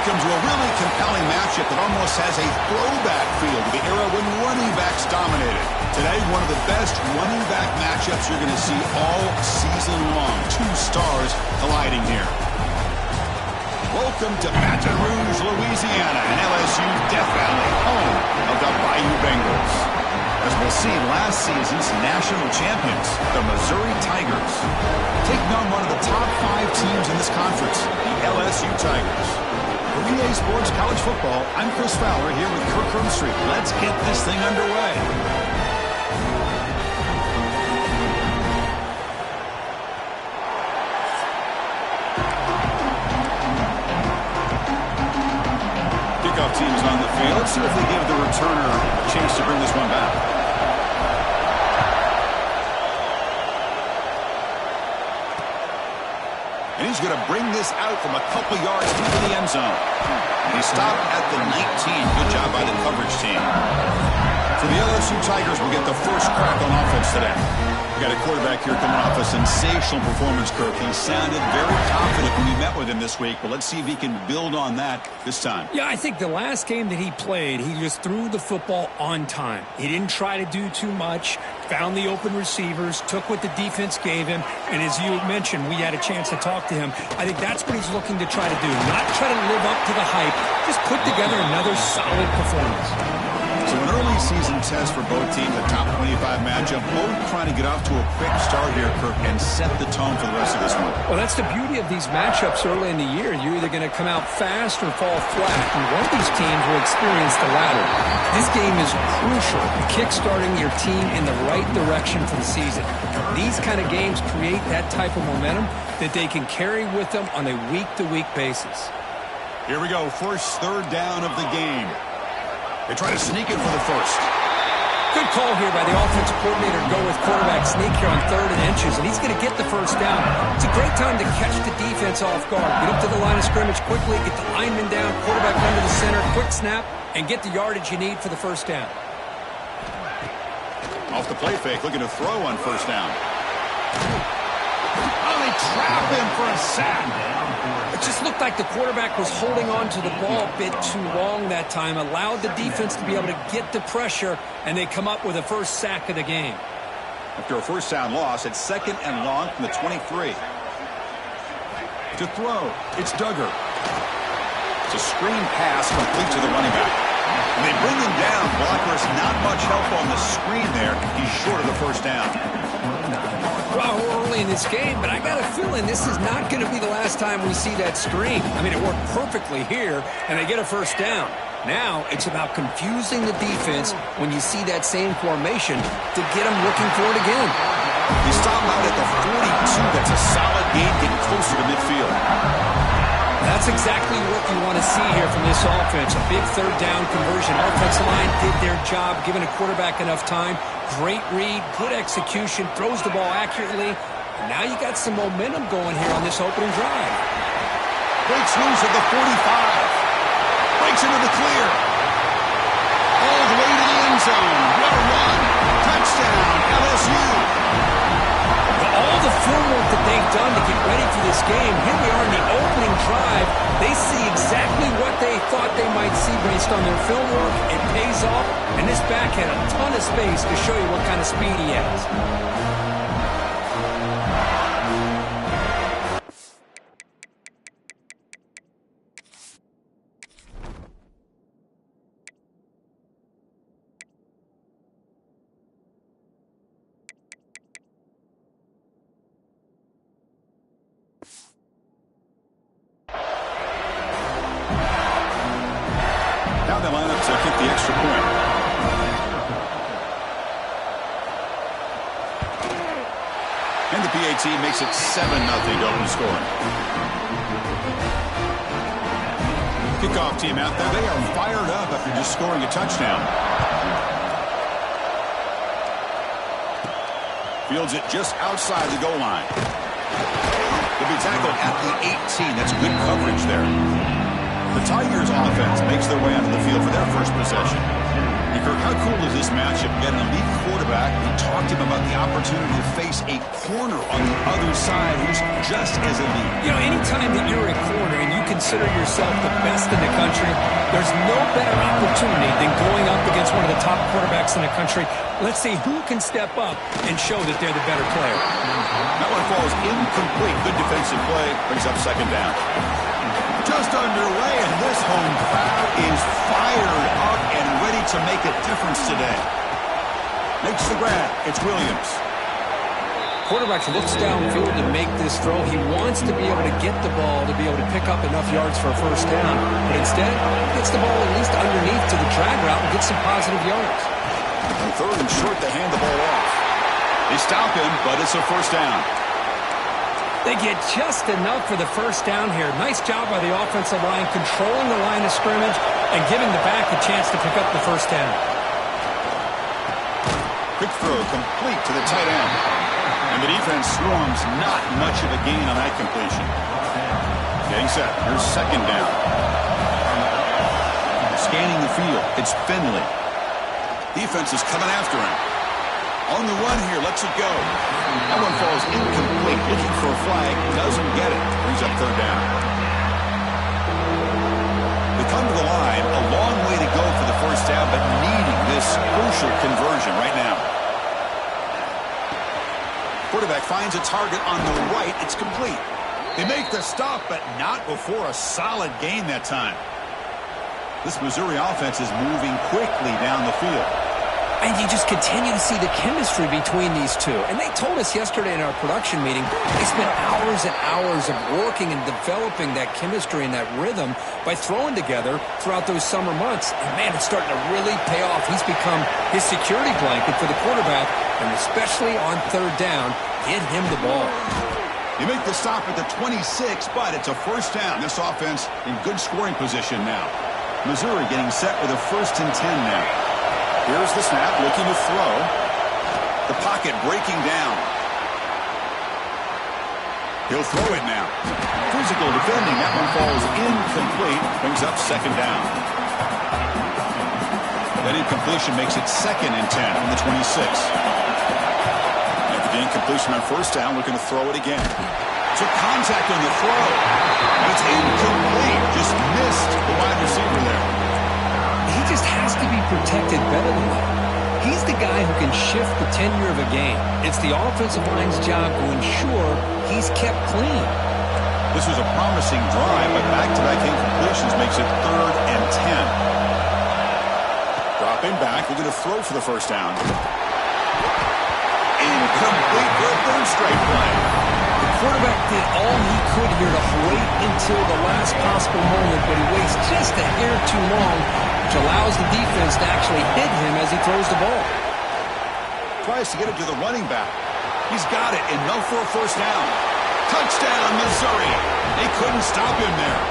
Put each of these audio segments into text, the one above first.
Welcome to a really compelling matchup that almost has a throwback feel to the era when running backs dominated. Today, one of the best running back matchups you're going to see all season long. Two stars colliding here. Welcome to Baton Rouge, Louisiana, and LSU Death Valley, home of the Bayou Bengals. As we'll see, last season's national champions, the Missouri Tigers, taking on one of the top 5 teams in this conference, the LSU Tigers. For EA Sports College Football, I'm Chris Fowler here with Kirk Herbstreit. Let's get this thing underway. Kickoff team is on the field. Let's see if they give the returner a chance to bring this one back. And he's going to bring this out from a couple yards into the end zone. He stopped at the 19. Good job by the coverage team. So the LSU Tigers will get the first crack on offense today. We've got a quarterback here coming off a sensational performance, Kirk. He sounded very confident when we met with him this week, but let's see if he can build on that this time. Yeah, I think the last game that he played, he just threw the football on time. He didn't try to do too much, found the open receivers, took what the defense gave him, and as you mentioned, we had a chance to talk to him. I think that's what he's looking to try to do, not try to live up to the hype, just put together another solid performance. So an early season test for both teams, a top 25 matchup, both trying to get off to a quick start here, Kirk, and set the tone for the rest of this one. Well, that's the beauty of these matchups early in the year. You're either going to come out fast or fall flat, and one of these teams will experience the latter. This game is crucial to kick-starting your team in the right direction for the season. These kind of games create that type of momentum that they can carry with them on a week-to-week basis. Here we go, first third down of the game. They try to sneak it for the first. Good call here by the offensive coordinator to go with quarterback sneak here on 3rd and inches, and he's going to get the first down. It's a great time to catch the defense off guard. Get up to the line of scrimmage quickly, get the lineman down, quarterback under the center, quick snap, and get the yardage you need for the first down. Off the play fake, looking to throw on first down. Oh, they trap him for a sack. It just looked like the quarterback was holding on to the ball a bit too long that time, allowed the defense to be able to get the pressure, and they come up with a first sack of the game. After a first down loss, it's 2nd and long from the 23. To throw, it's Duggar. It's a screen pass complete to the running back. And they bring him down. Blockers not much help on the screen there. He's short of the first down. Well, we're early in this game, but I got a feeling this is not going to be the last time we see that screen. I mean, it worked perfectly here, and they get a first down. Now it's about confusing the defense when you see that same formation to get them looking for it again. He stopped out at the 42. That's a solid gain, getting closer to midfield. That's exactly what you want to see here from this offense. A big 3rd down conversion. Offensive line did their job, giving a quarterback enough time. Great read, good execution, throws the ball accurately. And now you got some momentum going here on this opening drive. Breaks loose at the 45. Breaks into the clear. All the way to the end zone. What a run. Touchdown, LSU. All the film work that they've done to get ready for this game, here we are in the opening drive. They see exactly what they thought they might see based on their film work. It pays off, and this back had a ton of space to show you what kind of speed he has. Now they line up to kick the extra point. And the PAT makes it 7-0 open score. Kickoff team out there. They are fired up after just scoring a touchdown. Fields it just outside the goal line. He'll be tackled at the 18. That's good coverage there. The Tigers offense makes their way onto the field for their first possession. Hey, Kirk, how cool is this matchup? You got an elite quarterback. We talked to him about the opportunity to face a corner on the other side who's just as elite. You know, anytime that you're a corner and you consider yourself the best in the country, there's no better opportunity than going up against one of the top quarterbacks in the country. Let's see who can step up and show that they're the better player. That one falls incomplete. Good defensive play. Brings up second down. Just underway, and this home crowd is fired up and ready to make a difference today. Makes the grab. It's Williams. Quarterback looks downfield to make this throw. He wants to be able to get the ball to be able to pick up enough yards for a first down. But instead, he gets the ball at least underneath to the drag route and gets some positive yards. And third and short to hand the ball off. They stop him, but it's a first down. They get just enough for the first down here. Nice job by the offensive line, controlling the line of scrimmage and giving the back a chance to pick up the first down. Quick throw complete to the tight end. And the defense swarms, not much of a gain on that completion. Getting set. Here's second down. Scanning the field. It's Finley. Defense is coming after him. On the run here, lets it go. That one falls incomplete. Looking for a flag. Doesn't get it. Brings up third down. They come to the line. A long way to go for the first down, but needing this crucial conversion right now. Quarterback finds a target on the right. It's complete. They make the stop, but not before a solid gain that time. This Missouri offense is moving quickly down the field. And you just continue to see the chemistry between these two. And they told us yesterday in our production meeting, they spent hours and hours of working and developing that chemistry and that rhythm by throwing together throughout those summer months. And, man, it's starting to really pay off. He's become his security blanket for the quarterback, and especially on third down, get him the ball. You make the stop at the 26, but it's a first down. This offense in good scoring position now. Missouri getting set with a 1st and 10 now. Here's the snap, looking to throw. The pocket breaking down. He'll throw it now. Physical defending. That one falls incomplete. Brings up second down. That incompletion makes it 2nd and 10 from the 26. After the incompletion on first down, looking to throw it again. Took contact on the throw. And it's incomplete. Just missed the wide receiver there. He just has to be protected better than that. He's the guy who can shift the tenure of a game. It's the offensive line's job to ensure he's kept clean. This was a promising drive, but back-to-back incompletions makes it 3rd and 10. Dropping back, looking to throw for the first down. Incomplete for a 3rd straight play. The quarterback did all he could here to wait until the last possible moment, but he waits just a hair too long, which allows the defense to actually hit him as he throws the ball. Tries to get it to the running back. He's got it, enough for a first down. Touchdown, Missouri. They couldn't stop him there.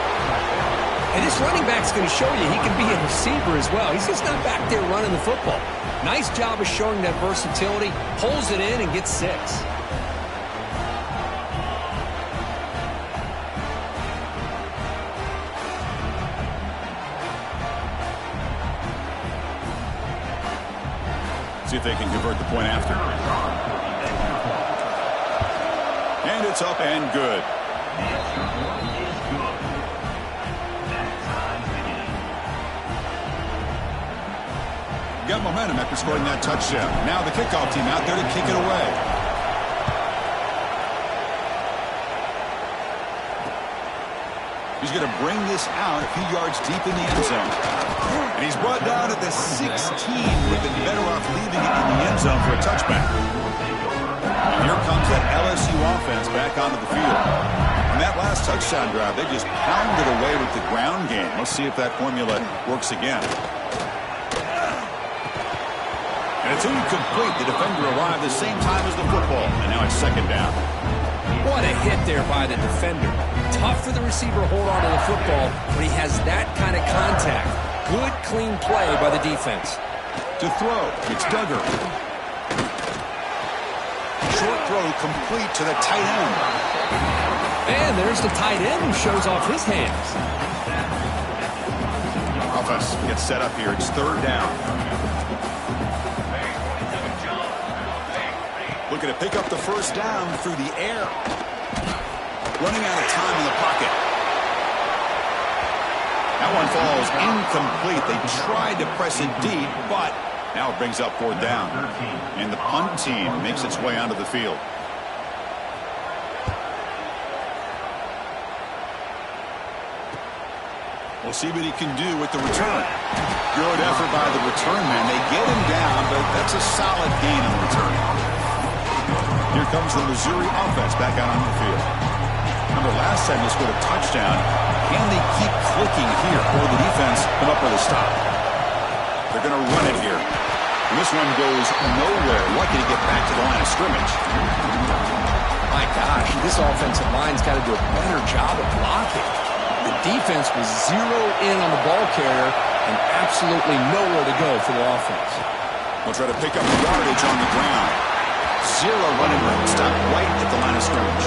And this running back's going to show you he can be a receiver as well. He's just not back there running the football. Nice job of showing that versatility. Pulls it in and gets 6. See if they can convert the point after. And it's up and good. Got momentum after scoring that touchdown. Now the kickoff team out there to kick it away. He's going to bring this out a few yards deep in the end zone. And he's brought down at the 16. Would have been better off leaving it in the end zone for a touchback. And here comes that LSU offense back onto the field. On that last touchdown drive, they just pounded away with the ground game. Let's see if that formula works again. And it's incomplete. The defender arrived the same time as the football. And now it's second down. What a hit there by the defender. Tough for the receiver to hold on to the football when he has that kind of contact. Good, clean play by the defense. To throw, it's Duggar. Short throw complete to the tight end. And there's the tight end who shows off his hands. Offense gets set up here. It's third down. Looking to pick up the first down through the air. Running out of time in the pocket. That one falls incomplete. They tried to press it deep, but now it brings up 4th down. And the punt team makes its way onto the field. We'll see what he can do with the return. Good effort by the return man. They get him down, but that's a solid gain on the return. Here comes the Missouri offense back out on the field. Remember, last time they scored a touchdown. Can they keep clicking here, or the defense come up with a stop? They're going to run it here. And this one goes nowhere. Lucky to get back to the line of scrimmage. My gosh, this offensive line's got to do a better job of blocking. The defense was zeroed in on the ball carrier and absolutely nowhere to go for the offense. We'll try to pick up the yardage on the ground. Zero running room. Stop right at the line of scrimmage.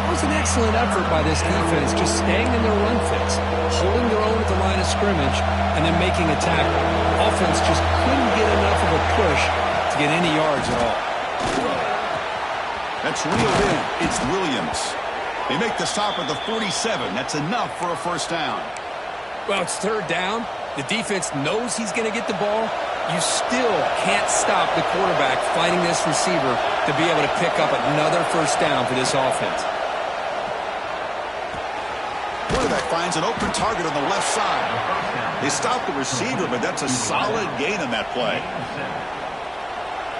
It was an excellent effort by this defense, just staying in their run fits, holding their own at the line of scrimmage, and then making a tackle. Offense just couldn't get enough of a push to get any yards at all. That's reeled in. It's Williams. They make the stop at the 47. That's enough for a first down. Well, it's 3rd down. The defense knows he's going to get the ball. You still can't stop the quarterback fighting this receiver to be able to pick up another first down for this offense. Quarterback finds an open target on the left side. They stop the receiver, but that's a solid gain on that play.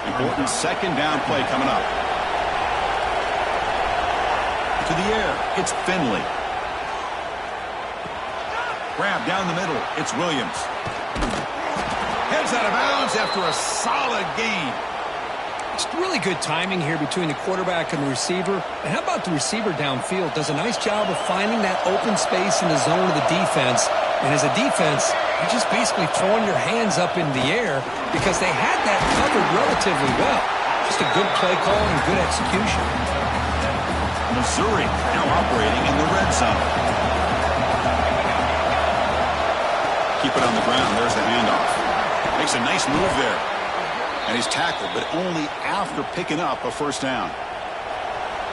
Important 2nd down play coming up. To the air, it's Finley. Grab down the middle, it's Williams. Heads out of bounds after a solid gain. It's really good timing here between the quarterback and the receiver. And how about the receiver downfield? Does a nice job of finding that open space in the zone of the defense. And as a defense, you're just basically throwing your hands up in the air because they had that covered relatively well. Just a good play call and good execution. Missouri now operating in the red zone. Keep it on the ground. There's the handoff. Makes a nice move there. And he's tackled, but only after picking up a first down.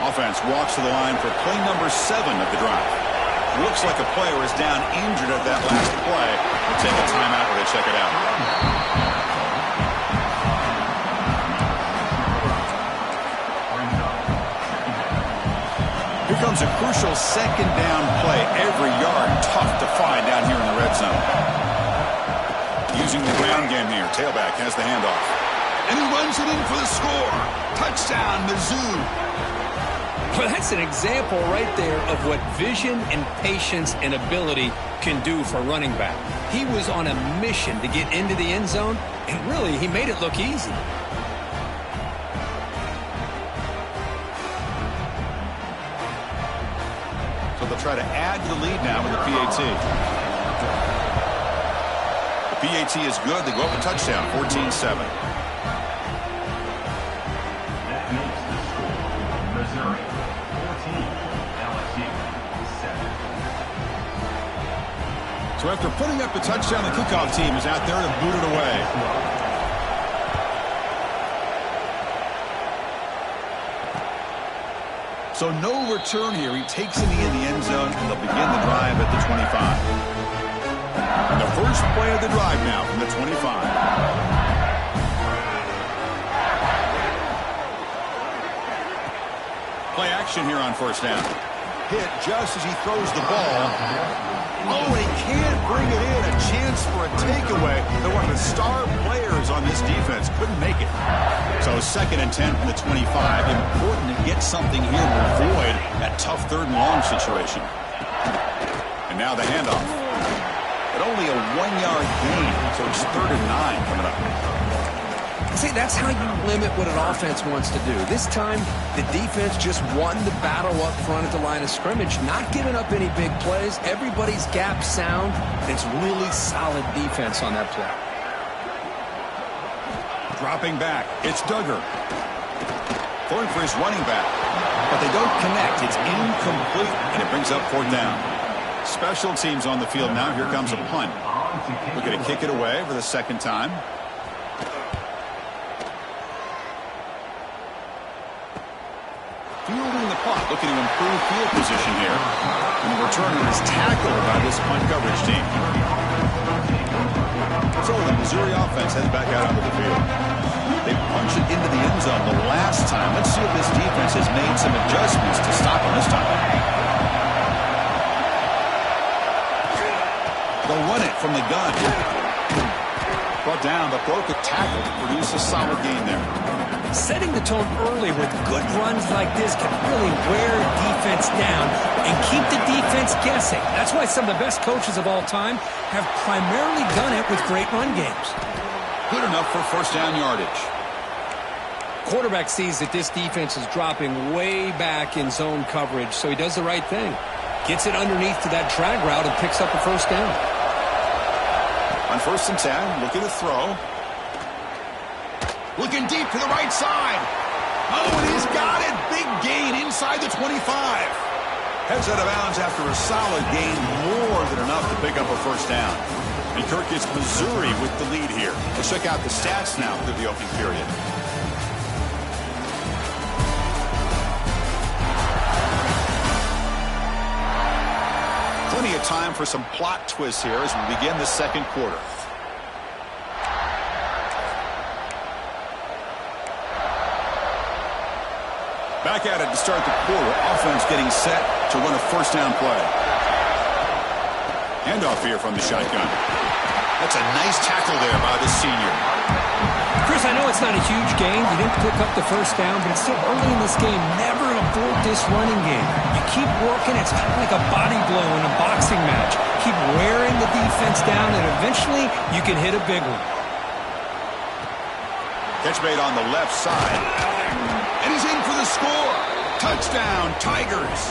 Offense walks to the line for play number 7 of the drive. Looks like a player is down injured at that last play. We'll take a timeout where they check it out. Here comes a crucial 2nd down play. Every yard tough to find down here in the red zone. Using the ground game here. Tailback has the handoff. And he runs it in for the score. Touchdown, Mizzou. Well, that's an example right there of what vision and patience and ability can do for a running back. He was on a mission to get into the end zone, and really, he made it look easy. So they'll try to add to the lead now with the PAT. The PAT is good. They go up a touchdown, 14-7. Missouri 14, LSU 7. So after putting up the touchdown, the kickoff team is out there to boot it away. So no return here. He takes it in the end zone, and they'll begin the drive at the 25. And the first play of the drive now from the 25. Play action here on first down. Hit just as he throws the ball. Oh, he can't bring it in. A chance for a takeaway. They're one of the star players on this defense. Couldn't make it. So 2nd and 10 from the 25. Important to get something here to avoid that tough 3rd and long situation. And now the handoff. But only a 1-yard gain. So it's 3rd and 9 coming up. See, that's how you limit what an offense wants to do. This time, the defense just won the battle up front at the line of scrimmage, not giving up any big plays. Everybody's gap sound. It's really solid defense on that play. Dropping back, it's Duggar. Throwing for his running back, but they don't connect. It's incomplete, and it brings up 4th down. Special teams on the field now. Here comes a punt. Looking to kick it away for the 2nd time. clock, looking to improve field position here. And the returner is tackled by this punt coverage team. So the Missouri offense heads back out onto the field. They punch it into the end zone the last time. Let's see if this defense has made some adjustments to stop them this time. They'll run it from the gun. Brought down, but broke a tackle to produce a solid gain there. Setting the tone early with good runs like this can really wear defense down and keep the defense guessing. That's why some of the best coaches of all time have primarily done it with great run games. Good enough for first down yardage. Quarterback sees that this defense is dropping way back in zone coverage, so he does the right thing. Gets it underneath to that drag route and picks up a first down. On 1st and 10, looking to throw. Looking deep to the right side. Oh, and he's got it. Big gain inside the 25. Heads out of bounds after a solid gain, more than enough to pick up a first down. And Kirk gets Missouri with the lead here. Let's check out the stats now through the opening period. Plenty of time for some plot twists here as we begin the second quarter. Back at it to start the quarter. Offense getting set to run a first down play. Handoff here from the shotgun. That's a nice tackle there by the senior. Chris, I know it's not a huge gain. You didn't pick up the first down, but it's still early in this game. Never abort this running game. You keep working. It's kind of like a body blow in a boxing match. Keep wearing the defense down, and eventually you can hit a big one. Catch made on the left side. And he's in for the score. Touchdown, Tigers.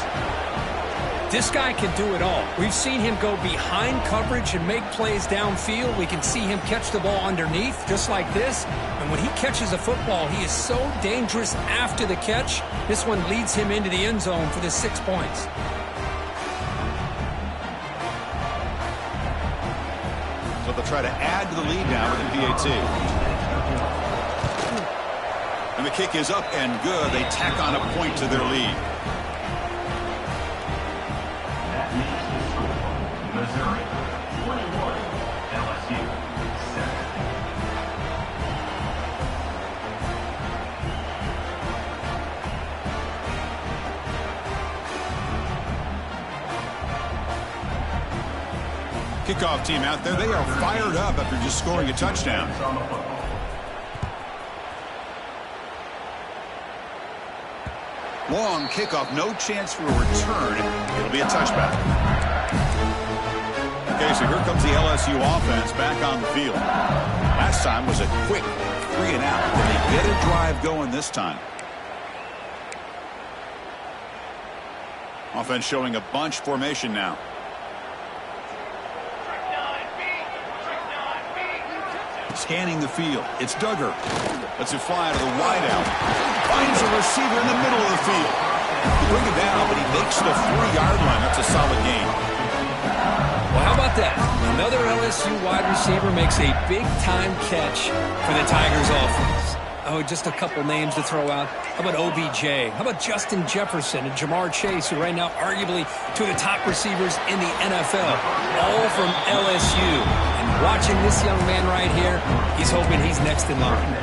This guy can do it all. We've seen him go behind coverage and make plays downfield. We can see him catch the ball underneath, just like this. And when he catches a football, he is so dangerous after the catch. This one leads him into the end zone for the 6 points. So they'll try to add to the lead now with the PAT. And the kick is up and good. They tack on a point to their lead. That makes the score Missouri 21, LSU 7. Kickoff team out there. They are fired up after just scoring a touchdown. Long kickoff, no chance for a return. It'll be a touchback. Okay, so here comes the LSU offense back on the field. Last time was a quick 3 and out. Can they get a drive going this time? Offense showing a bunch formation now. Scanning the field. It's Duggar. Lets it fly to the wideout. Finds a receiver in the middle of the field. He bring it down, but he makes the 3-yard line. That's a solid gain. Well, how about that? Another LSU wide receiver makes a big-time catch for the Tigers offense. Oh, just a couple names to throw out. How about OBJ? How about Justin Jefferson and Jamar Chase, who right now arguably two of the top receivers in the NFL, all from LSU. And watching this young man right here, he's hoping he's next in line.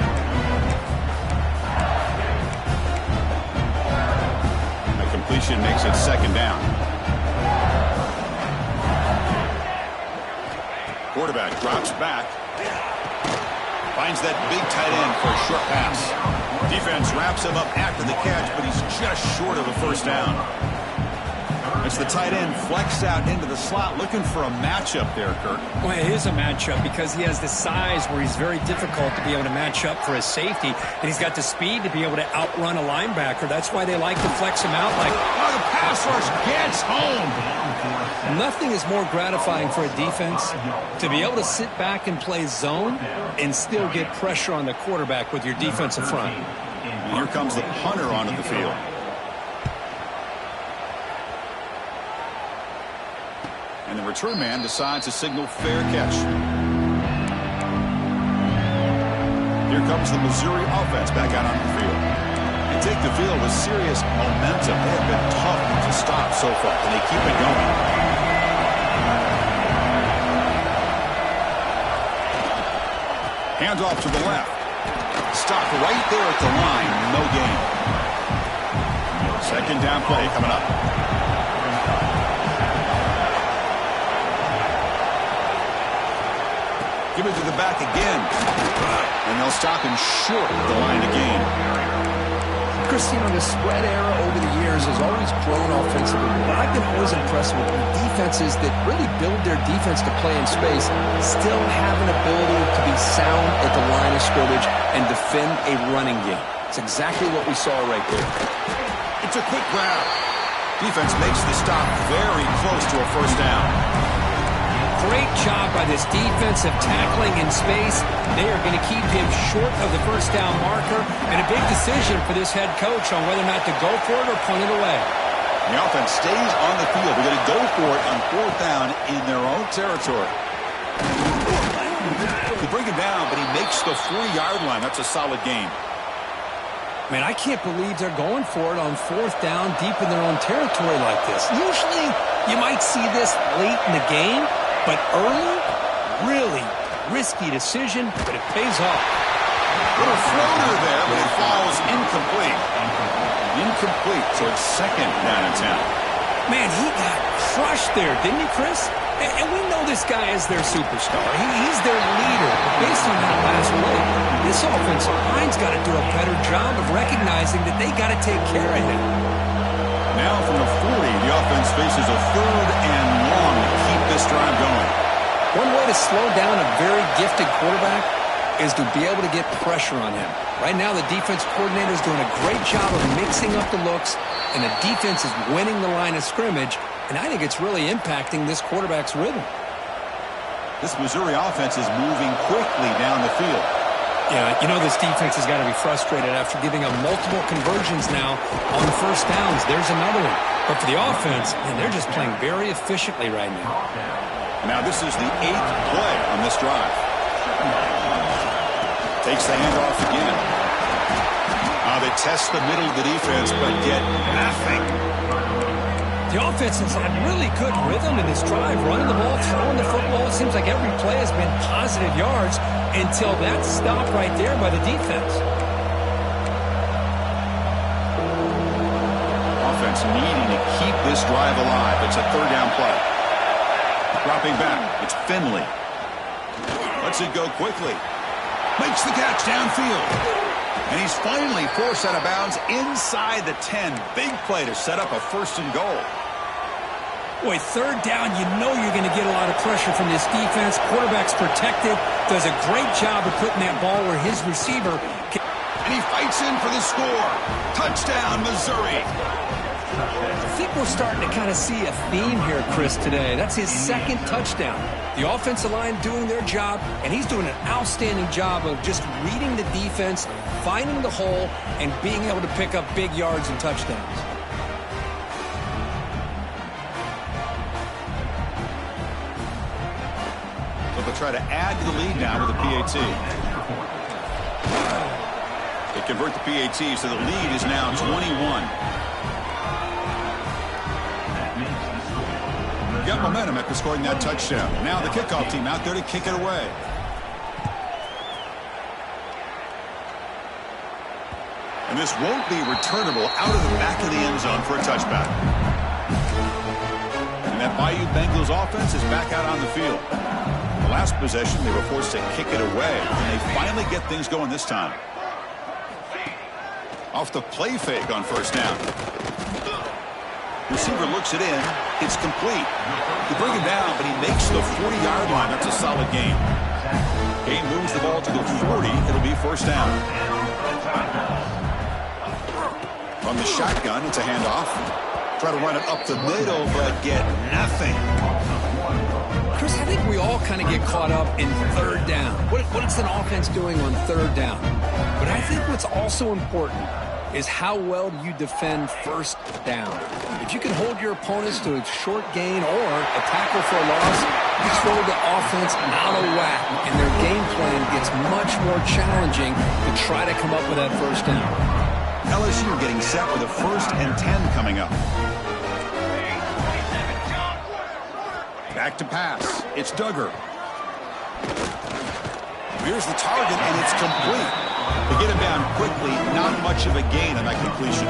That completion makes it second down. Quarterback drops back. Finds that big tight end for a short pass. Defense wraps him up after the catch, but he's just short of a first down. It's the tight end flexed out into the slot, looking for a matchup there, Kirk. Well, it is a matchup because he has the size where he's very difficult to be able to match up for his safety, and he's got the speed to be able to outrun a linebacker. That's why they like to flex him out like... Oh, the pass rush gets home! Nothing is more gratifying for a defense to be able to sit back and play zone and still get pressure on the quarterback with your defensive front. And here comes the punter onto the field. And the return man decides to signal fair catch. Here comes the Missouri offense back out on the field. And take the field with serious momentum. They have been tough to stop so far, and they keep it going. Hands off to the left. Stop right there at the line. No gain. Second down play coming up. Give it to the back again. And they'll stop him short of the line of gain. Chris, the spread era over the years has always grown offensively, but I've been always impressed with defenses that really build their defense to play in space, still have an ability to be sound at the line of scrimmage and defend a running game. It's exactly what we saw right there. It's a quick grab. Defense makes the stop very close to a first down. Great job by this defensive tackling in space. They are going to keep him short of the first down marker, and a big decision for this head coach on whether or not to go for it or punt it away. The offense stays on the field. They're going to go for it on fourth down in their own territory. They bring him down, but he makes the 40-yard line. That's a solid gain. Man, I can't believe they're going for it on fourth down deep in their own territory like this. Usually, you might see this late in the game, but early, really risky decision, but it pays off. Little floater there, but it falls incomplete. Incomplete, so it's second down and 10. Man, he got crushed there, didn't he, Chris? And we know this guy is their superstar. He's their leader. Based on that last play, this offensive line's got to do a better job of recognizing that they got to take care of him. Now from the 40, the offense faces a third and long to keep this drive going. One way to slow down a very gifted quarterback is to be able to get pressure on him. Right now, the defense coordinator is doing a great job of mixing up the looks, and the defense is winning the line of scrimmage, and I think it's really impacting this quarterback's rhythm. This Missouri offense is moving quickly down the field. Yeah, this defense has got to be frustrated after giving up multiple conversions now on first downs. There's another one. But for the offense, man, they're just playing very efficiently right now. Now this is the 8th play on this drive. Takes the handoff again. They test the middle of the defense, but get nothing. The offense has had really good rhythm in this drive, running the ball, throwing the football. It seems like every play has been positive yards until that stop right there by the defense. Offense needing to keep this drive alive. It's a third down play. Dropping back, it's Finley. Lets it go quickly. Makes the catch downfield. And he's finally forced out of bounds inside the 10. Big play to set up a first and goal. Boy, third down, you're going to get a lot of pressure from this defense. Quarterback's protected. Does a great job of putting that ball where his receiver can. And he fights in for the score. Touchdown, Missouri. I think we're starting to kind of see a theme here, Chris, today. That's his second touchdown. The offensive line doing their job, and he's doing an outstanding job of just reading the defense, finding the hole, and being able to pick up big yards and touchdowns. So they'll try to add to the lead now with a PAT. They convert the PAT, so the lead is now 21. Got momentum after scoring that touchdown. Now the kickoff team out there to kick it away. And this won't be returnable out of the back of the end zone for a touchback. And that Bayou Bengals offense is back out on the field. The last possession, they were forced to kick it away, and they finally get things going this time. Off the play fake on first down. Receiver looks it in. It's complete. They bring him down, but he makes the 40-yard line. That's a solid gain. Gain moves the ball to the 40. It'll be first down. From the shotgun, it's a handoff. Try to run it up the middle, but get nothing. Chris, I think we all kind of get caught up in third down. What is an offense doing on third down? But I think what's also important is how well do you defend first down. If you can hold your opponents to a short gain or a tackle for a loss, you throw the offense out of whack, and their game plan gets much more challenging to try to come up with that first down. LSU getting set with a 1st and 10 coming up. Back to pass. It's Duggar. Here's the target, and it's complete. To get him down quickly, not much of a gain on that completion.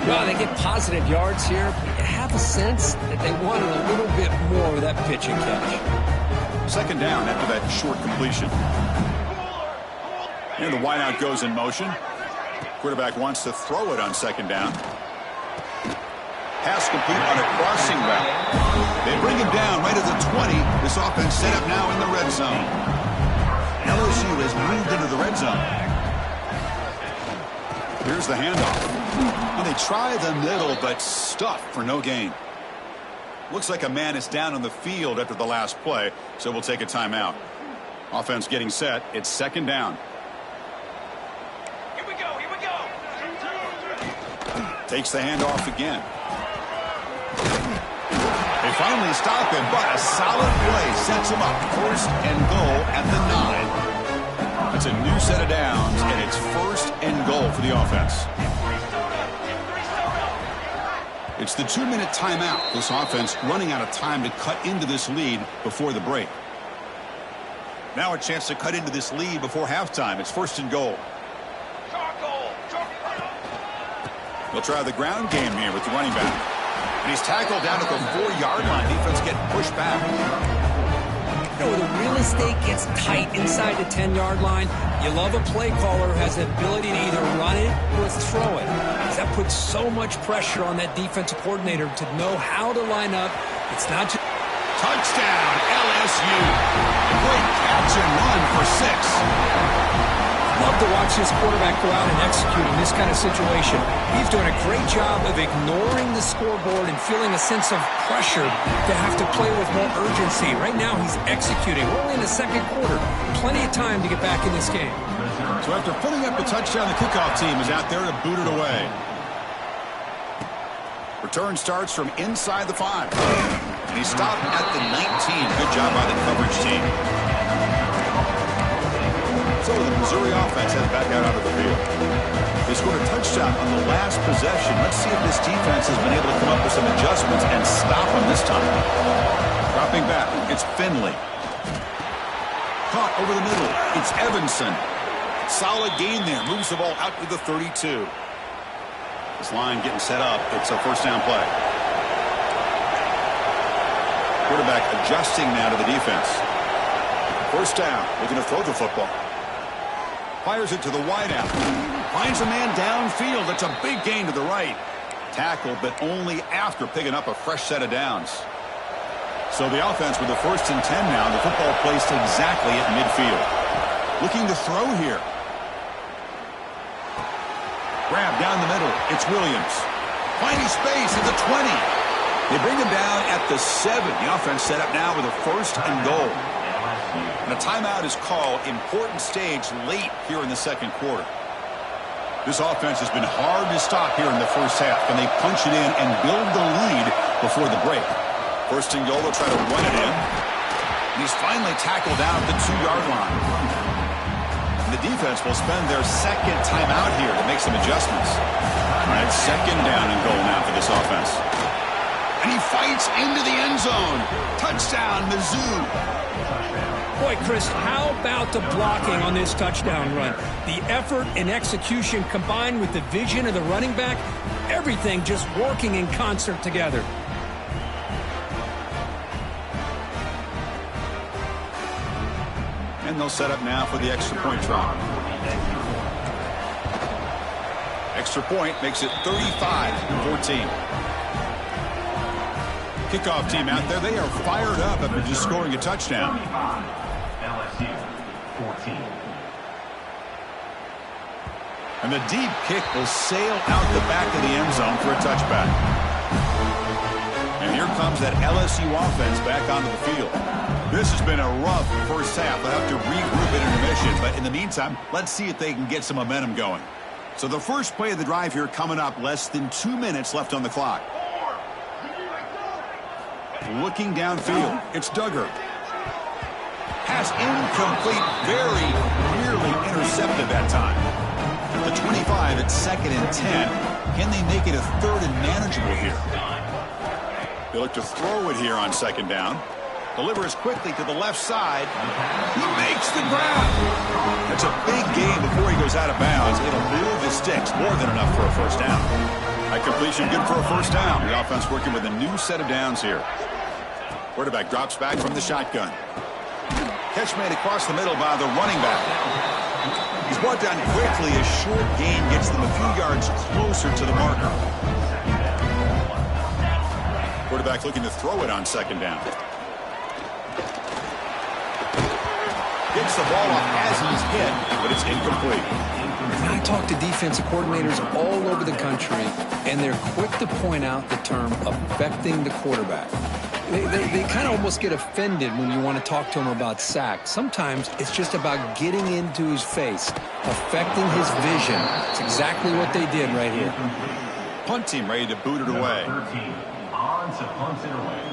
Well, they get positive yards here. You have a sense that they wanted a little bit more with that pitch and catch. 2nd down after that short completion. And the wideout goes in motion. Quarterback wants to throw it on 2nd down. Pass complete on a crossing route. They bring him down right at the 20. This offense set up now in the red zone. LSU has moved into the red zone. Here's the handoff. And they try the middle, but stuffed for no gain. Looks like a man is down on the field after the last play, so we'll take a timeout. Offense getting set. It's 2nd down. Here we go. Takes the handoff again. They finally stop him, but a solid play sets him up. 1st and goal at the 9. That's a new set of downs, and it's 1st and goal for the offense. It's the 2-minute timeout. This offense running out of time to cut into this lead before the break. Now a chance to cut into this lead before halftime. It's 1st and goal. They'll try the ground game here with the running back. And he's tackled down at the 4-yard line. Defense getting pushed back. You know, when the real estate gets tight inside the 10-yard line, you love a play caller who has the ability to either run it or throw it. That puts so much pressure on that defensive coordinator to know how to line up. It's not just... Touchdown, LSU. Great catch and run for 6. Love to watch this quarterback go out and execute in this kind of situation. He's doing a great job of ignoring the scoreboard and feeling a sense of pressure to have to play with more urgency. Right now, he's executing. We're only in the 2nd quarter. Plenty of time to get back in this game. So after putting up the touchdown, the kickoff team is out there to boot it away. Return starts from inside the 5. And he stopped at the 19. Good job by the coverage team. So the Missouri offense heads back out onto the field. They scored a touchdown on the last possession. Let's see if this defense has been able to come up with some adjustments and stop them this time. Dropping back, it's Finley. Caught over the middle, it's Evanson. Solid gain there, moves the ball out to the 32. This line getting set up, it's a 1st down play. Quarterback adjusting now to the defense. 1st down, looking to throw the football. Fires it to the wideout. Finds a man downfield. That's a big gain to the right. Tackled, but only after picking up a fresh set of downs. So the offense with the 1st and 10 now. The football placed exactly at midfield. Looking to throw here. Grab down the middle. It's Williams. Finding space at the 20. They bring him down at the 7. The offense set up now with a 1st and goal. And a timeout is called. Important stage late here in the 2nd quarter. This offense has been hard to stop here in the 1st half. Can they punch it in and build the lead before the break? 1st and goal, they'll try to run it in. And he's finally tackled down at the 2-yard line. And the defense will spend their 2nd timeout here to make some adjustments. All right, 2nd down and goal now for this offense. And he fights into the end zone. Touchdown, Mizzou. Boy, Chris, how about the blocking on this touchdown run? The effort and execution combined with the vision of the running back, everything just working in concert together. And they'll set up now for the extra point try. Extra point makes it 35-14. Kickoff team out there, they are fired up after just scoring a touchdown. LSU 14. And the deep kick will sail out the back of the end zone for a touchback. And here comes that LSU offense back onto the field. This has been a rough 1st half. They'll have to regroup at intermission. But in the meantime, let's see if they can get some momentum going. So the first play of the drive here coming up, less than 2 minutes left on the clock. Looking downfield, it's Duggar. Pass incomplete, very nearly intercepted that time. The 25 at 2nd and 10. Can they make it a 3rd and manageable here? They look to throw it here on 2nd down. Delivers quickly to the left side. He makes the grab. That's a big gain before he goes out of bounds. It'll move the sticks. More than enough for a first down. That completion good for a first down. The offense working with a new set of downs here. Quarterback drops back from the shotgun. Catch made across the middle by the running back. He's brought down quickly. A short gain gets them a few yards closer to the marker. Quarterback looking to throw it on 2nd down. Gets the ball off as he's hit, but it's incomplete. And I talk to defensive coordinators all over the country, and they're quick to point out the term affecting the quarterback. They kind of almost get offended when you want to talk to them about sacks. Sometimes it's just about getting into his face, affecting his vision. It's exactly what they did right here. Punt team ready to boot it away. 13 on to punt it away.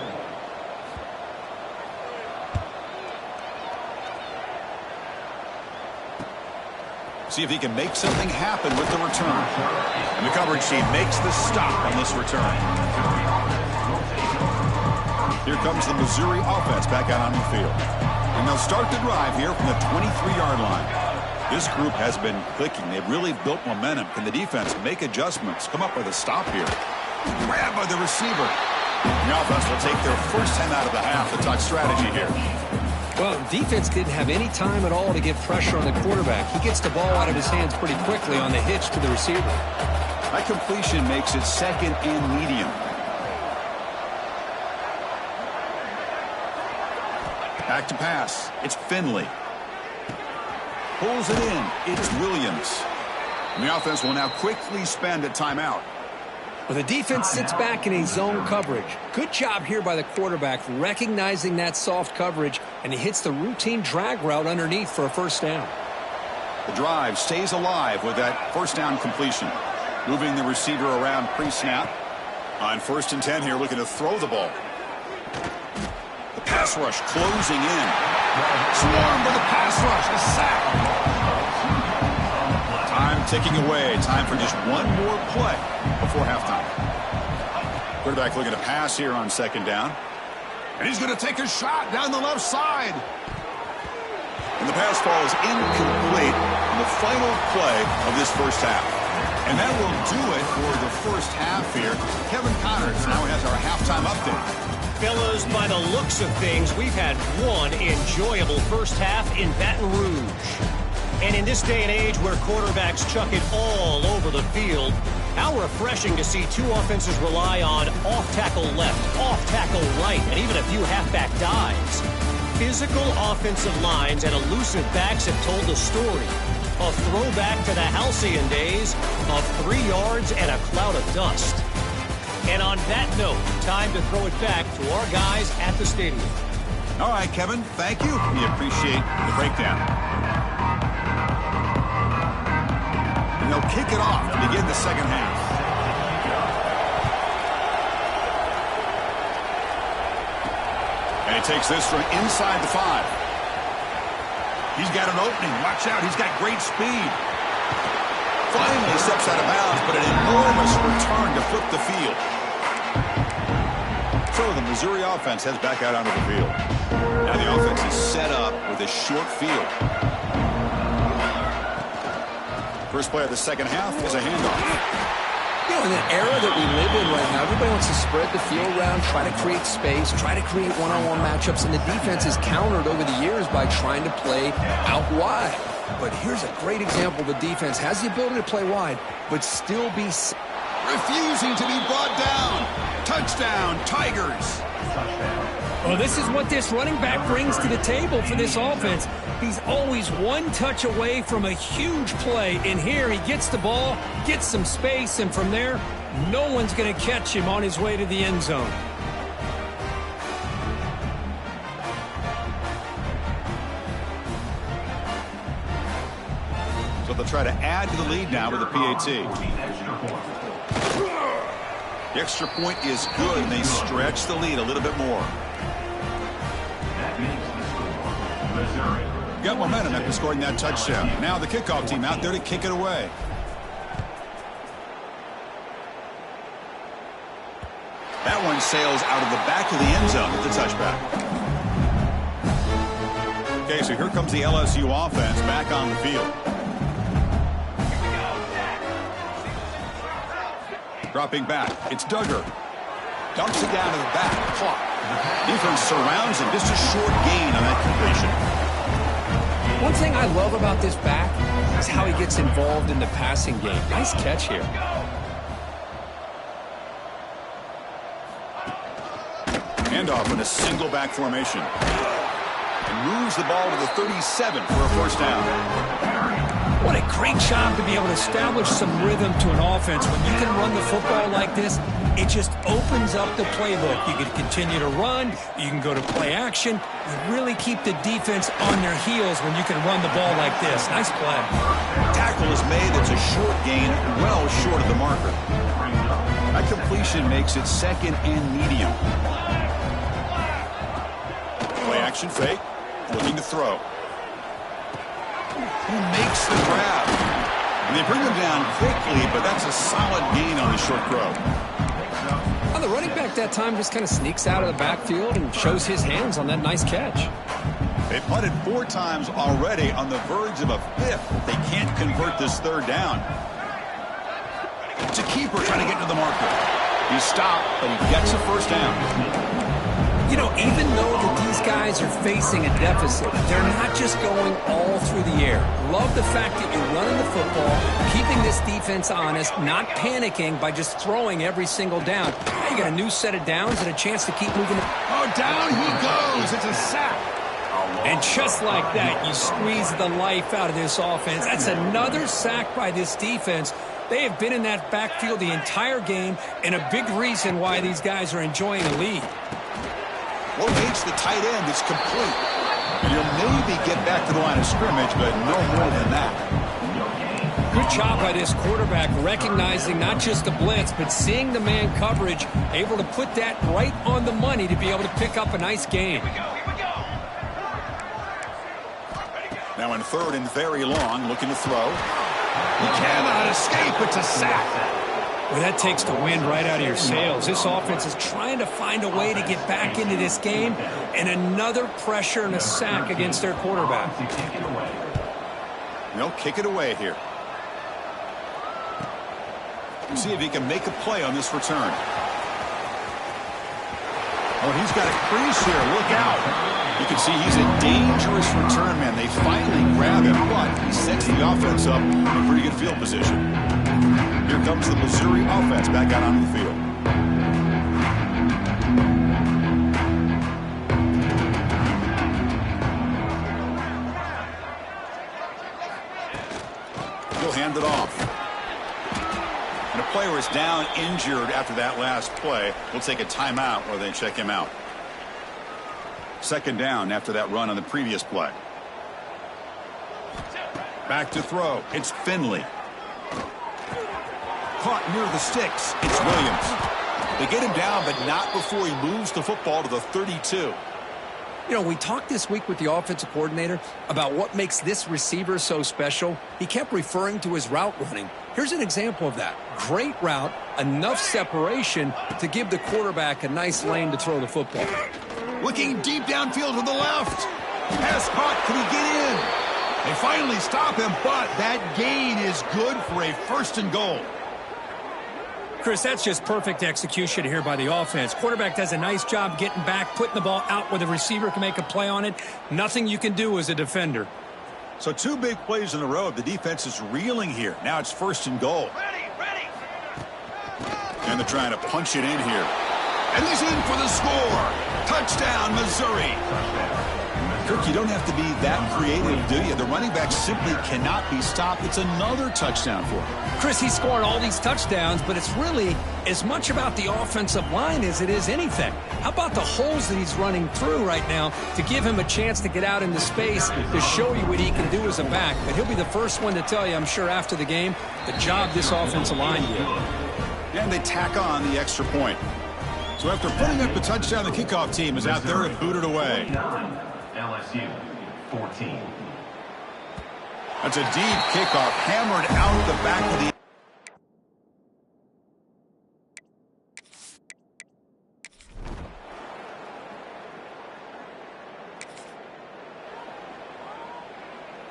See if he can make something happen with the return. And the coverage team makes the stop on this return. Here comes the Missouri offense back out on the field. And they'll start the drive here from the 23-yard line. This group has been clicking. They've really built momentum. Can the defense make adjustments? Come up with a stop here. Grabbed by the receiver. The offense will take their first 10 out of the half to talk strategy here. Well, defense didn't have any time at all to get pressure on the quarterback. He gets the ball out of his hands pretty quickly on the hitch to the receiver. That completion makes it 2nd and medium. Back to pass. It's Finley. Pulls it in. It's Williams. And the offense will now quickly spend a timeout. Well, the defense sits back in a zone coverage. Good job here by the quarterback recognizing that soft coverage, and he hits the routine drag route underneath for a first down. The drive stays alive with that first down completion. Moving the receiver around pre-snap. On 1st and 10 here, looking to throw the ball. The pass rush closing in. Swarm with the pass rush. The sack. Time ticking away. Time for just one more play before halftime. Quarterback looking to pass here on 2nd down. And he's going to take a shot down the left side. And the pass falls incomplete in the final play of this first half. And that will do it for the first half here. Kevin Connors now has our halftime update. Fellas, by the looks of things, we've had one enjoyable first half in Baton Rouge. And in this day and age where quarterbacks chuck it all over the field, how refreshing to see two offenses rely on off-tackle left, off-tackle right, and even a few halfback dives. Physical offensive lines and elusive backs have told the story. A throwback to the halcyon days of 3 yards and a cloud of dust. And on that note, time to throw it back to our guys at the stadium. All right, Kevin, thank you. We appreciate the breakdown. And they'll kick it off to begin the second half. And he takes this from inside the 5. He's got an opening. Watch out. He's got great speed. Finally steps out of bounds, but an enormous return to flip the field. So the Missouri offense heads back out onto the field. Now the offense is set up with a short field. First play of the second half is a handoff. You know, in the era that we live in right now, everybody wants to spread the field around, try to create space, try to create one-on-one matchups, and the defense is countered over the years by trying to play out wide. But here's a great example. The defense has the ability to play wide, but still be refusing to be brought down. Touchdown, Tigers. Well, this is what this running back brings to the table for this offense. He's always one touch away from a huge play. And here he gets the ball, gets some space, and from there, no one's going to catch him on his way to the end zone. So they'll try to add to the lead now with a PAT. The extra point is good, and they stretch the lead a little bit more. Got momentum after scoring that touchdown. Now the kickoff team out there to kick it away. sails out of the back of the end zone with the touchback. Okay, so here comes the LSU offense back on the field. Dropping back, it's Duggar. Dumps it down to the back, caught. Defense surrounds him, just a short gain on that completion. One thing I love about this back is how he gets involved in the passing game. Nice catch here. Handoff in a single back formation. And moves the ball to the 37 for a first down. What a great job to be able to establish some rhythm to an offense. When you can run the football like this, it just opens up the playbook. You can continue to run. You can go to play action. You really keep the defense on their heels when you can run the ball like this. Nice play. Tackle is made. It's a short gain, well short of the marker. That completion makes it second and medium. Play action fake. Looking to throw. He makes the grab. And they bring him down quickly, but that's a solid gain on the short throw. Well, the running back that time just kind of sneaks out of the backfield and shows his hands on that nice catch. They punted 4 times already, on the verge of a 5th. They can't convert this third down. It's a keeper trying to get to the marker. He stopped, but he gets a first down. You know, even though that these guys are facing a deficit, they're not just going all through the air. Love the fact that you're running the football, keeping this defense honest, not panicking by just throwing every single down. Now you got a new set of downs and a chance to keep moving. Oh, down he goes. It's a sack. And just like that, you squeeze the life out of this offense. That's another sack by this defense. They have been in that backfield the entire game, and a big reason why these guys are enjoying a lead. Locates the tight end. It's complete. You'll maybe get back to the line of scrimmage, but no more than that. Good job by this quarterback, recognizing not just the blitz, but seeing the man coverage, able to put that right on the money to be able to pick up a nice gain. Now in third and very long, looking to throw. He cannot escape. It's a sack. Well, that takes the wind right out of your sails. This offense is trying to find a way to get back into this game, and another pressure and a sack against their quarterback. They'll kick it away here. See if he can make a play on this return. Oh, he's got a crease here. Look out. You can see he's a dangerous return man. They finally grab him, but he sets the offense up in a pretty good field position. Here comes the Missouri offense back out onto the field. He'll hand it off. And a player is down injured after that last play. We'll take a timeout or they check him out. Second down after that run on the previous play. Back to throw. It's Finley. Caught near the sticks. It's Williams. They get him down, but not before he moves the football to the 32. You know, we talked this week with the offensive coordinator about what makes this receiver so special. He kept referring to his route running. Here's an example of that. Great route, enough separation to give the quarterback a nice lane to throw the football. Looking deep downfield to the left. Pass caught. Can he get in? They finally stop him, but that gain is good for a first and goal. Chris, that's just perfect execution here by the offense. Quarterback does a nice job getting back, putting the ball out where the receiver can make a play on it. Nothing you can do as a defender. So 2 big plays in a row. The defense is reeling here. Now it's first and goal. Ready. And they're trying to punch it in here. And he's in for the score. Touchdown, Missouri. Kirk, you don't have to be that creative, do you? The running back simply cannot be stopped. It's another touchdown for him. Chris, he's scoring all these touchdowns, but it's really as much about the offensive line as it is anything. How about the holes that he's running through right now to give him a chance to get out into space to show you what he can do as a back? But he'll be the first one to tell you, I'm sure, after the game, the job this offensive line did. And they tack on the extra point. So after putting up the touchdown, the kickoff team is out there and booted away. LSU 14. That's a deep kickoff, hammered out the back of the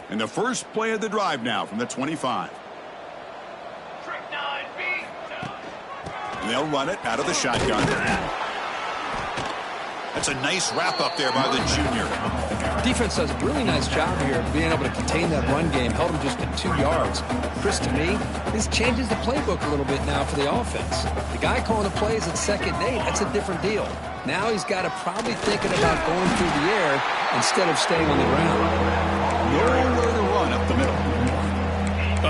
And the first play of the drive now from the 25. And they'll run it out of the shotgun. That's a nice wrap up there by the junior. Defense does a really nice job here of being able to contain that run game. Held him just to 2 yards. Chris, to me, this changes the playbook a little bit now for the offense. The guy calling the plays at 2nd and 8, that's a different deal. Now he's got to probably thinking about going through the air instead of staying on the ground. Nowhere to run up the middle.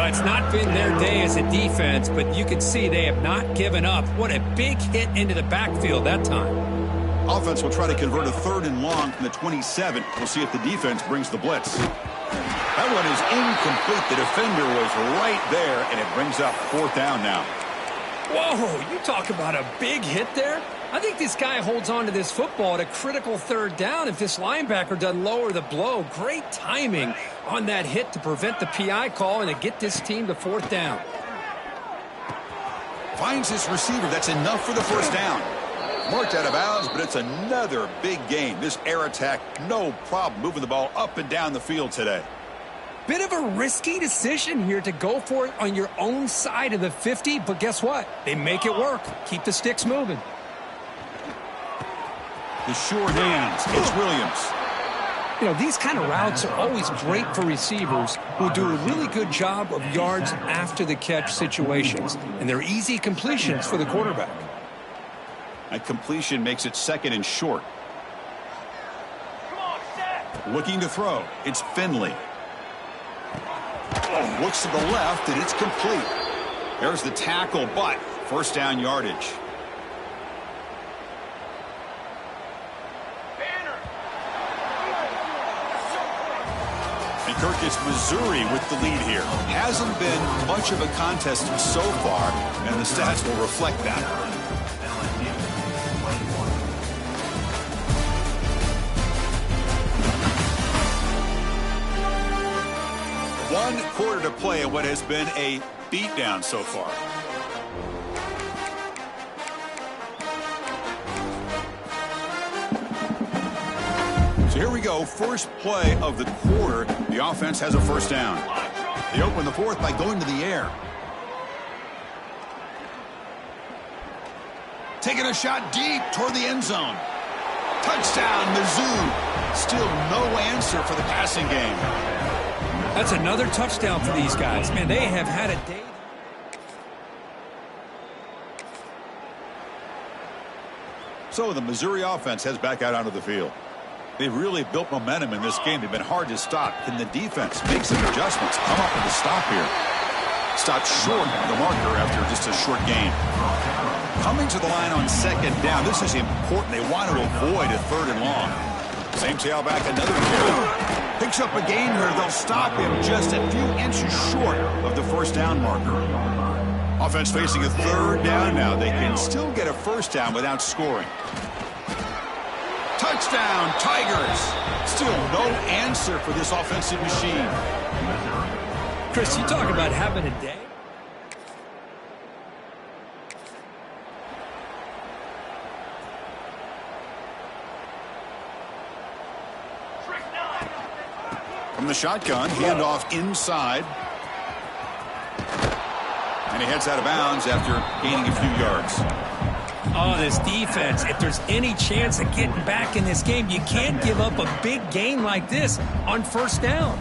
It's not been their day as a defense, but you can see they have not given up. What a big hit into the backfield that time. Offense will try to convert a 3rd and long from the 27. We'll see if the defense brings the blitz. That one is incomplete. The defender was right there, and it brings up 4th down now. Whoa, you talk about a big hit there? I think this guy holds on to this football at a critical 3rd down if this linebacker doesn't lower the blow. Great timing on that hit to prevent the PI call and to get this team to 4th down. Finds his receiver. That's enough for the 1st down. Marked out of bounds, but it's another big game. This air attack, no problem moving the ball up and down the field today. Bit of a risky decision here to go for it on your own side of the 50, but guess what? They make it work. Keep the sticks moving. The short hands. It's Williams. You know, these kind of routes are always great for receivers who do a really good job of yards after the catch situations, and they're easy completions for the quarterback. That completion makes it 2nd and short. Looking to throw. It's Finley. Looks to the left, and it's complete. There's the tackle, but 1st down yardage. And Kirk, it's Missouri with the lead here. Hasn't been much of a contest so far, and the stats will reflect that. One quarter to play in what has been a beatdown so far. So here we go. First play of the quarter. The offense has a 1st down. They open the 4th by going to the air. Taking a shot deep toward the end zone. Touchdown, Mizzou. Still no answer for the passing game. That's another touchdown for these guys. Man, they have had a day. So the Missouri offense heads back out onto the field. They've really built momentum in this game. They've been hard to stop. Can the defense make some adjustments? Come up with a stop here. Stopped short of the marker after just a short gain. Coming to the line on 2nd down. This is important. They want to avoid a 3rd and long. Same tailback, another carry. Picks up a gain here. They'll stop him just a few inches short of the 1st down marker. Offense facing a 3rd down now. They can still get a 1st down without scoring. Touchdown, Tigers. Still no answer for this offensive machine. Chris, you talk about having a day. From the shotgun, handoff inside. And he heads out of bounds after gaining a few yards. Oh, this defense, if there's any chance of getting back in this game, you can't give up a big gain like this on 1st down.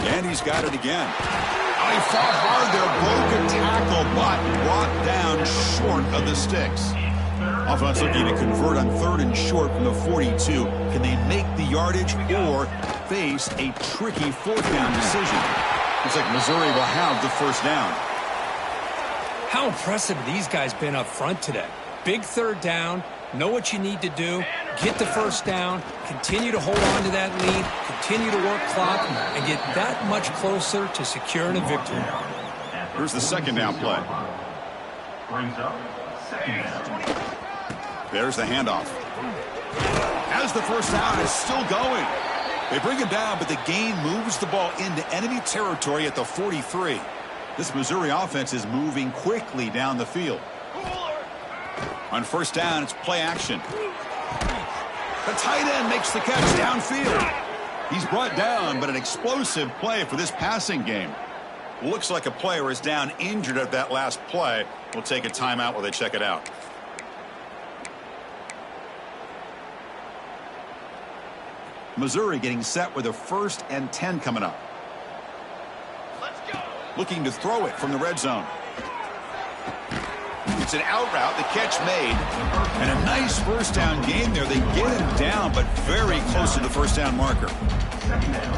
And he's got it again. Oh, he fought hard there, broke a tackle, but brought down short of the sticks. Offense looking to convert on 3rd and short from the 42. Can they make the yardage or face a tricky 4th down decision? Looks like Missouri will have the 1st down. How impressive have these guys been up front today? Big 3rd down, know what you need to do, get the 1st down, continue to hold on to that lead, continue to work clock, and get that much closer to securing a victory. Here's the 2nd down play. Brings up 2nd down. There's the handoff. As the 1st down is still going. They bring him down, but the gain moves the ball into enemy territory at the 43. This Missouri offense is moving quickly down the field. On 1st down, it's play action. The tight end makes the catch downfield. He's brought down, but an explosive play for this passing game. Looks like a player is down injured at that last play. We'll take a timeout while they check it out. Missouri getting set with a 1st and 10 coming up. Let's go. Looking to throw it from the red zone. It's an out route, the catch made. And a nice first down game there. They get him down, but very close to the first down marker.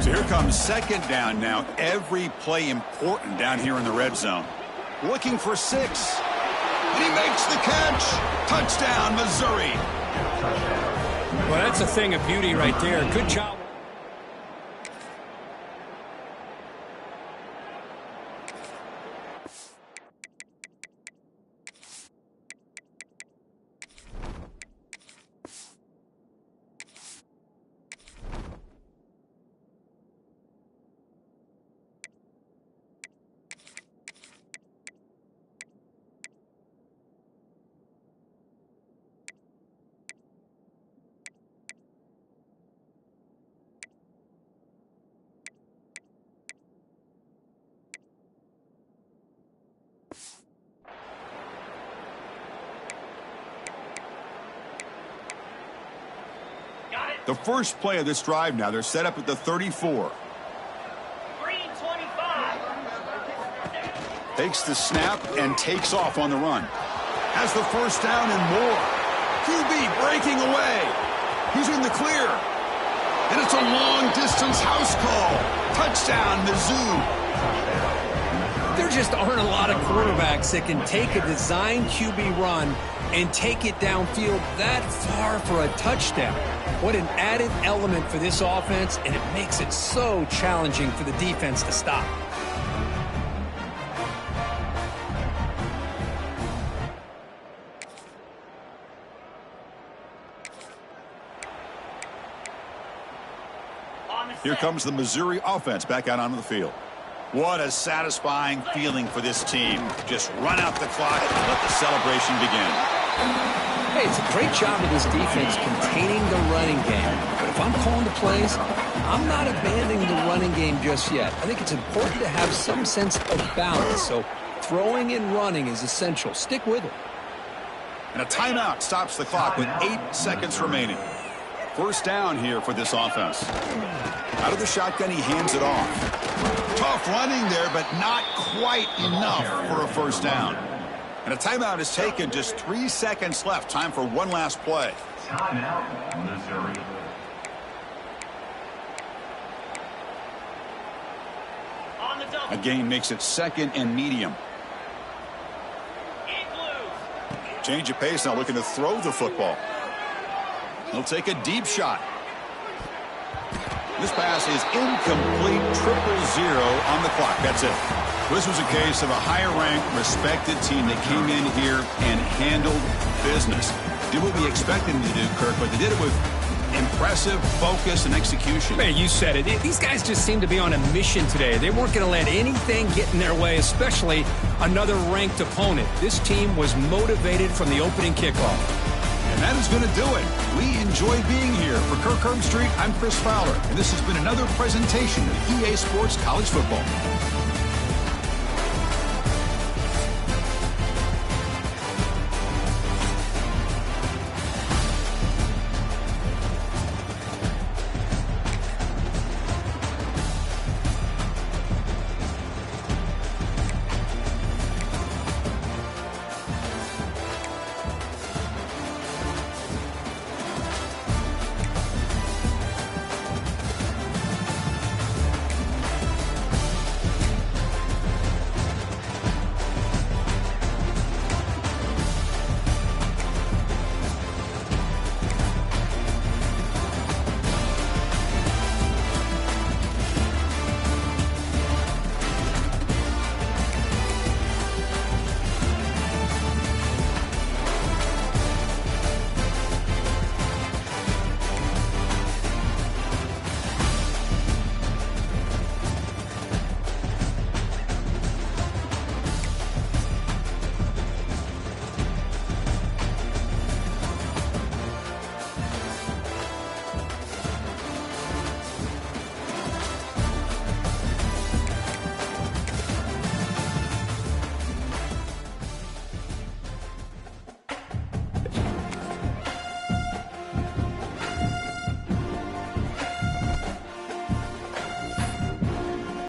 So here comes 2nd down now. Every play important down here in the red zone. Looking for 6. And he makes the catch. Touchdown, Missouri. Well, that's a thing of beauty right there. Good job. The first play of this drive now, they're set up at the 34. Green 25. Takes the snap and takes off on the run. Has the first down and more. QB breaking away. He's in the clear. And it's a long-distance house call. Touchdown, Mizzou. There just aren't a lot of quarterbacks that can take a design QB run and take it downfield that far for a touchdown. What an added element for this offense, and it makes it so challenging for the defense to stop. Here comes the Missouri offense back out onto the field. What a satisfying feeling for this team. Just run out the clock and let the celebration begin. Hey, it's a great job of this defense containing the running game. But if I'm calling the plays, I'm not abandoning the running game just yet. I think it's important to have some sense of balance. So throwing and running is essential. Stick with it. And a timeout stops the clock with 8 seconds remaining. First down here for this offense. Out of the shotgun, he hands it off. Tough running there, but not quite enough for a first down. And a timeout is taken. Just 3 seconds left. Time for one last play. Timeout, Missouri. A gain makes it 2nd and medium. Change of pace now, looking to throw the football. He'll take a deep shot. This pass is incomplete. 0-0 on the clock. That's it. This was a case of a higher-ranked, respected team that came in here and handled business. Did what we expected them to do, Kirk, but they did it with impressive focus and execution. Man, you said it. These guys just seem to be on a mission today. They weren't going to let anything get in their way, especially another ranked opponent. This team was motivated from the opening kickoff. And that is going to do it. We enjoy being here. For Kirk Herbstreit, I'm Chris Fowler, and this has been another presentation of EA Sports College Football.